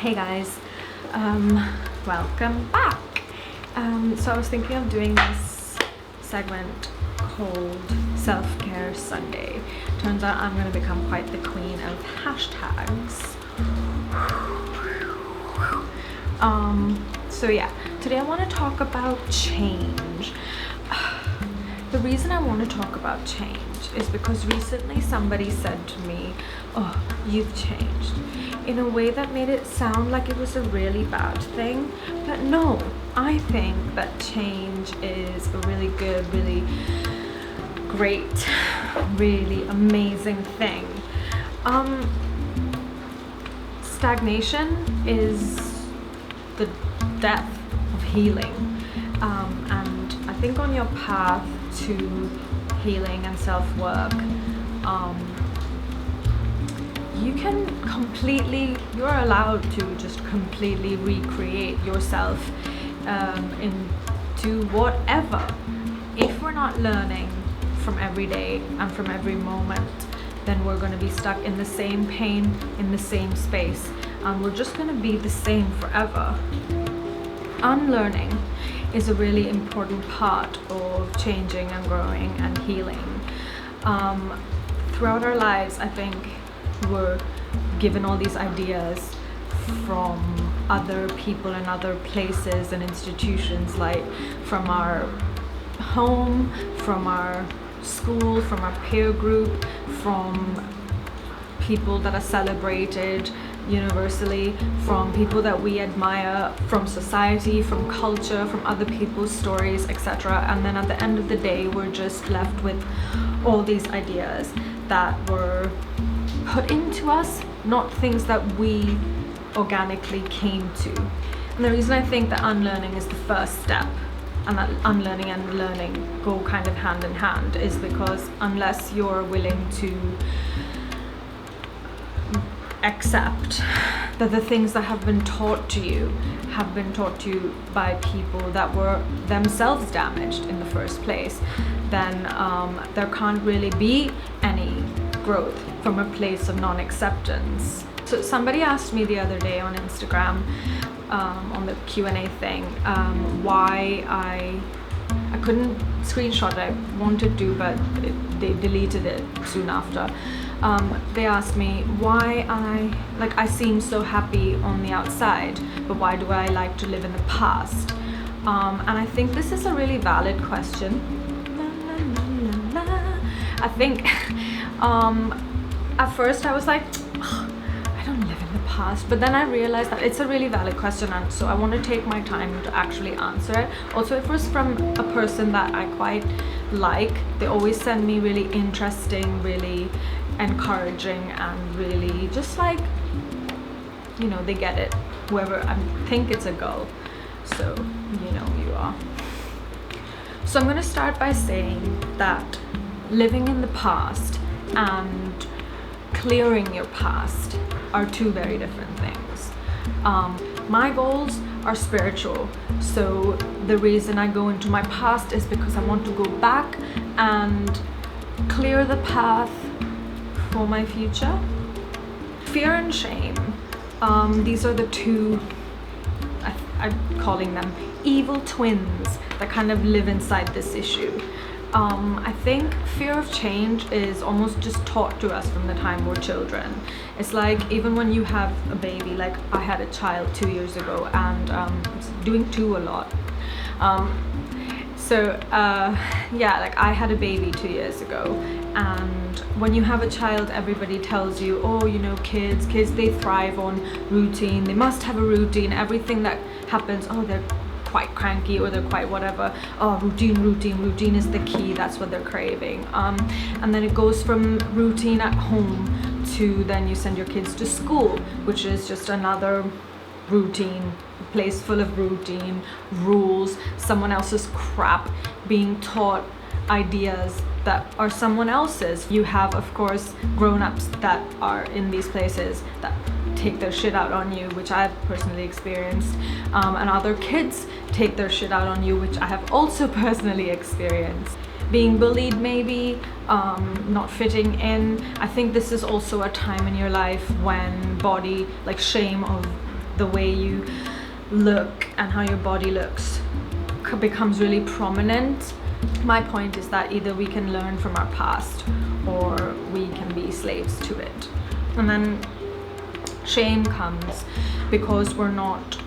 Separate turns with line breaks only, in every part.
Hey guys, welcome back. So I was thinking of doing this segment called Self-Care Sunday. Turns out I'm going to become quite the queen of hashtags. So yeah, today I want to talk about change. The reason I want to talk about change is because recently somebody said to me, "Oh, you've changed," in a way that made it sound like it was a really bad thing. But no, I think that change is a really good, really great, really amazing thing. Stagnation is the death of healing, and I think on your path to healing and self-work, you're allowed to just completely recreate yourself into whatever. If we're not learning from every day and from every moment, then we're going to be stuck in the same pain, in the same space, and we're just going to be the same forever. Unlearning is a really important part of changing and growing and healing. Throughout our lives, I think we're given all these ideas from other people and other places and institutions, like from our home, from our school, from our peer group, from people that are celebrated universally, from people that we admire, from society, from culture, from other people's stories, etc. And then at the end of the day, we're just left with all these ideas that were put into us, not things that we organically came to. And the reason I think that unlearning is the first step, and that unlearning and learning go kind of hand in hand, is because unless you're willing to accept that the things that have been taught to you by people that were themselves damaged in the first place, then there can't really be any growth from a place of non-acceptance. So somebody asked me the other day on Instagram, on the Q&A thing, why I couldn't screenshot it. I wanted to, but they deleted it soon after. They asked me why I seem so happy on the outside, but why do I like to live in the past? And I think this is a really valid question. I think at first I was like, I don't live in the past, but then I realized that it's a really valid question, and so I want to take my time to actually answer it. Also, it was from a person that I quite like. They always send me really interesting, really encouraging, and really just like, they get it. Whoever, I think it's a girl, so you are. So I'm going to start by saying that living in the past and clearing your past are two very different things. My goals are spiritual, so the reason I go into my past is because I want to go back and clear the path for my future. Fear and shame, these are the two, I'm calling them evil twins that kind of live inside this issue. I think fear of change is almost just taught to us from the time we're children. It's like even when you have a baby, like I had a child 2 years ago, and doing two a lot. Like I had a baby 2 years ago, and when you have a child, everybody tells you, oh, kids, they thrive on routine. They must have a routine. Everything that happens, oh, they're quite cranky or they're quite whatever. Oh, routine is the key. That's what they're craving. And then it goes from routine at home to then you send your kids to school, which is just another routine, a place full of routine, rules, someone else's crap, being taught ideas that are someone else's. You have, of course, grown-ups that are in these places that take their shit out on you, which I've personally experienced, and other kids take their shit out on you, which I have also personally experienced. Being bullied, maybe, not fitting in. I think this is also a time in your life when shame of the way you look and how your body looks becomes really prominent. My point is that either we can learn from our past or we can be slaves to it. And then shame comes because we're not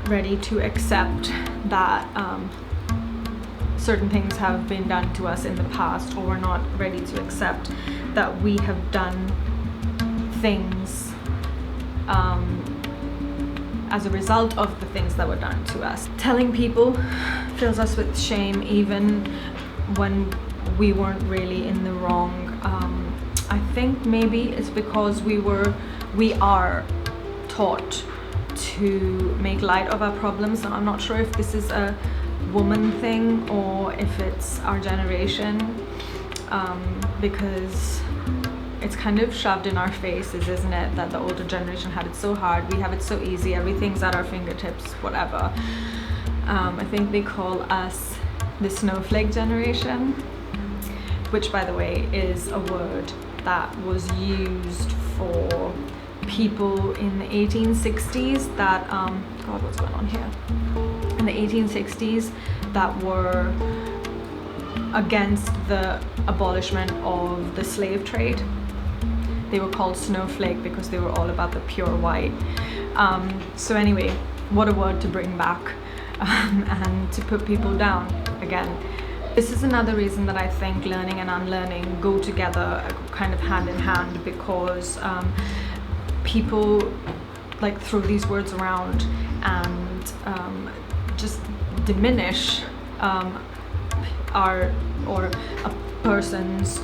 ready to accept that certain things have been done to us in the past, or we're not ready to accept that we have done things as a result of the things that were done to us. Telling people fills us with shame even when we weren't really in the wrong. I think maybe it's because we are taught to make light of our problems. Now, I'm not sure if this is a woman thing or if it's our generation, because it's kind of shoved in our faces, isn't it, that the older generation had it so hard, we have it so easy, everything's at our fingertips, whatever. I think they call us the snowflake generation, which, by the way, is a word that was used for people in the 1860s that, God, what's going on here? In the 1860s that were against the abolishment of the slave trade. They were called snowflake because they were all about the pure white. So anyway, what a word to bring back and to put people down again. This is another reason that I think learning and unlearning go together kind of hand in hand, because people like throw these words around and just diminish a person's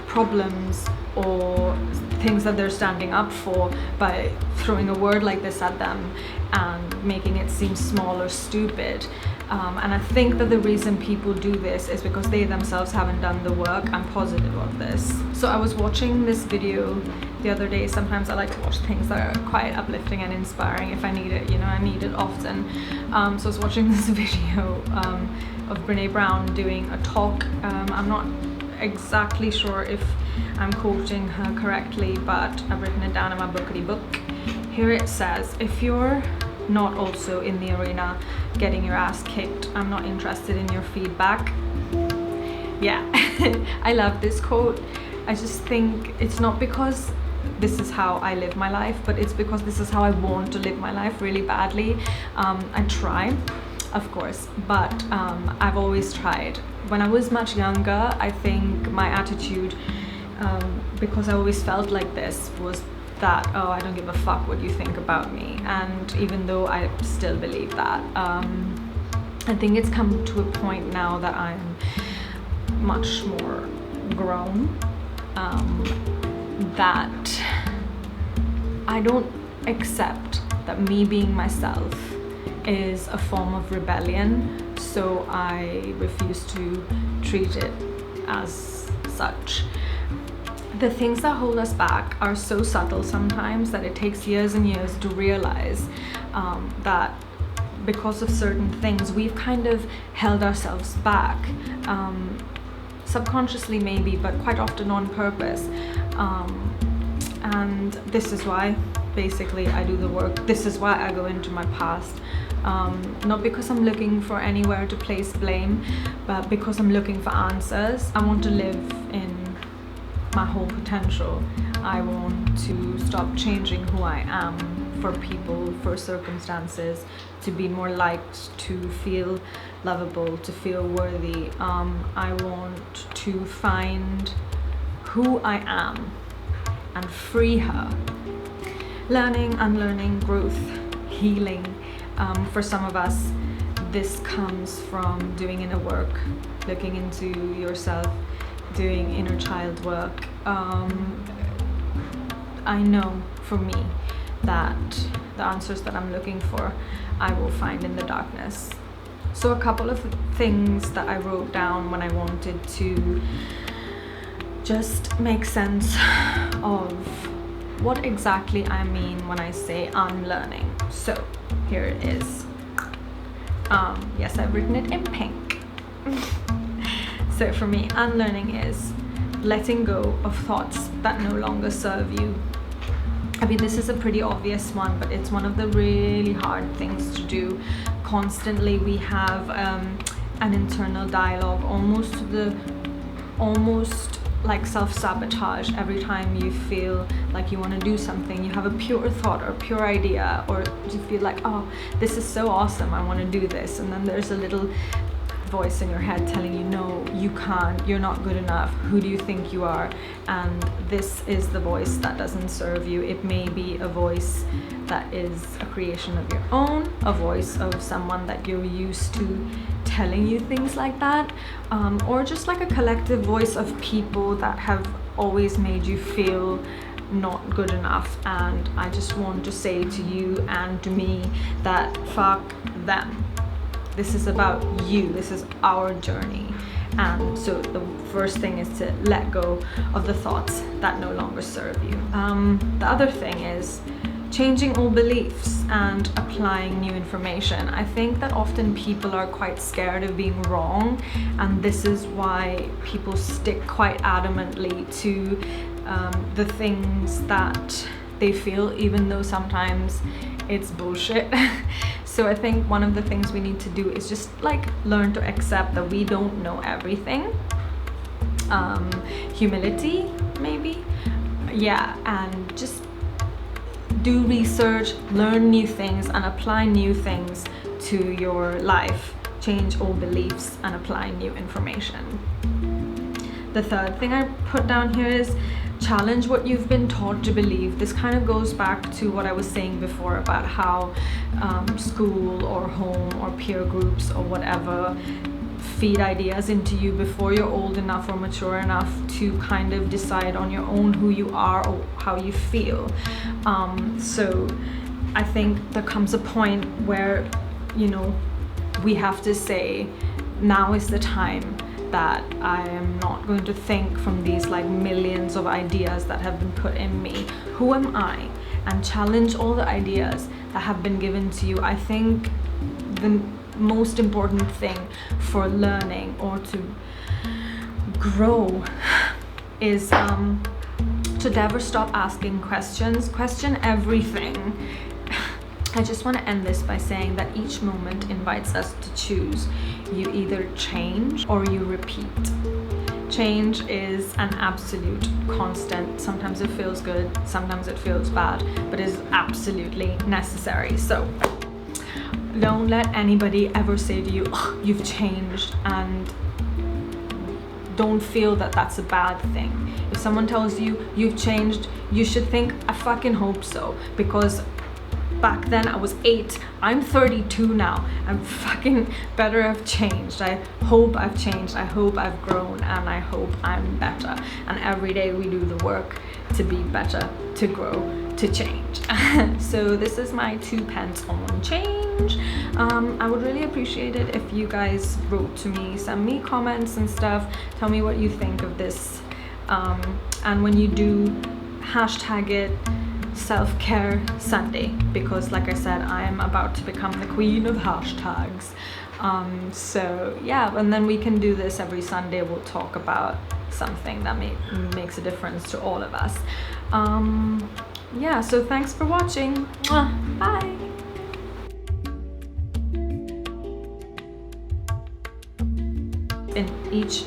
problems or things that they're standing up for by throwing a word like this at them and making it seem small or stupid. And I think that the reason people do this is because they themselves haven't done the work. I'm positive of this. So I was watching this video the other day. Sometimes I like to watch things that are quite uplifting and inspiring if I need it, you know, I need it often. So I was watching this video of Brene Brown doing a talk. I'm not exactly sure if I'm quoting her correctly, but I've written it down in my bookity book. Here it says, if you're not also in the arena getting your ass kicked, I'm not interested in your feedback. Yeah, I love this quote. I just think it's not because this is how I live my life, but it's because this is how I want to live my life really badly. I try, of course, but I've always tried. When I was much younger, I think my attitude, because I always felt like this, was that, oh, I don't give a fuck what you think about me. And even though I still believe that, I think it's come to a point now that I'm much more grown, that I don't accept that me being myself is a form of rebellion, so I refuse to treat it as such. The things that hold us back are so subtle sometimes that it takes years and years to realize that because of certain things we've kind of held ourselves back, subconsciously maybe, but quite often on purpose. And this is why basically I do the work. This is why I go into my past. Not because I'm looking for anywhere to place blame, but because I'm looking for answers. I want to live in my whole potential. I want to stop changing who I am for people, for circumstances, to be more liked, to feel lovable, to feel worthy. I want to find who I am and free her. Learning, unlearning, growth, healing. For some of us, this comes from doing inner work, looking into yourself, doing inner child work. I know for me that the answers that I'm looking for, I will find in the darkness. So a couple of things that I wrote down when I wanted to just make sense of what exactly I mean when I say unlearning. So here it is. Yes, I've written it in pink. So for me, unlearning is letting go of thoughts that no longer serve you. I mean, this is a pretty obvious one, but it's one of the really hard things to do. Constantly we have an internal dialogue, almost like self-sabotage. Every time you feel like you want to do something, you have a pure thought or pure idea, or you feel like, oh, this is so awesome, I want to do this, and then there's a little voice in your head telling you, no, you can't, you're not good enough, who do you think you are? And this is the voice that doesn't serve you. It may be a voice that is a creation of your own, a voice of someone that you're used to telling you things like that, or just like a collective voice of people that have always made you feel not good enough. And I just want to say to you and to me that fuck them. This is about you. This is our journey. And so the first thing is to let go of the thoughts that no longer serve you. The other thing is changing old beliefs and applying new information. I think that often people are quite scared of being wrong, and this is why people stick quite adamantly to the things that they feel, even though sometimes it's bullshit. So I think one of the things we need to do is just like learn to accept that we don't know everything. Humility, maybe. Yeah, and just do research, learn new things, and apply new things to your life. Change old beliefs and apply new information. The third thing I put down here is challenge what you've been taught to believe. This kind of goes back to what I was saying before about how school or home or peer groups or whatever feed ideas into you before you're old enough or mature enough to kind of decide on your own who you are or how you feel. So I think there comes a point where, you know, we have to say, now is the time that I am not going to think from these like millions of ideas that have been put in me. Who am I? And challenge all the ideas that have been given to you. I think the most important thing for learning or to grow is to never stop asking questions. Question everything. I just want to end this by saying that each moment invites us to choose. You either change or you repeat. Change is an absolute constant. Sometimes it feels good, sometimes it feels bad, but it is absolutely necessary. So don't let anybody ever say to you, oh, you've changed, and don't feel that that's a bad thing. If someone tells you you've changed, you should think, I fucking hope so, because back then I was 8, I'm 32 now. I'm fucking better have changed. I hope I've changed, I hope I've grown, and I hope I'm better. And every day we do the work to be better, to grow, to change. So this is my 2 pence on change. I would really appreciate it if you guys wrote to me, send me comments and stuff, tell me what you think of this. And when you do, hashtag it Self-Care Sunday, because like I said, I am about to become the queen of hashtags. So yeah, and then we can do this every Sunday. We'll talk about something that makes a difference to all of us. Yeah, so thanks for watching. Bye. In each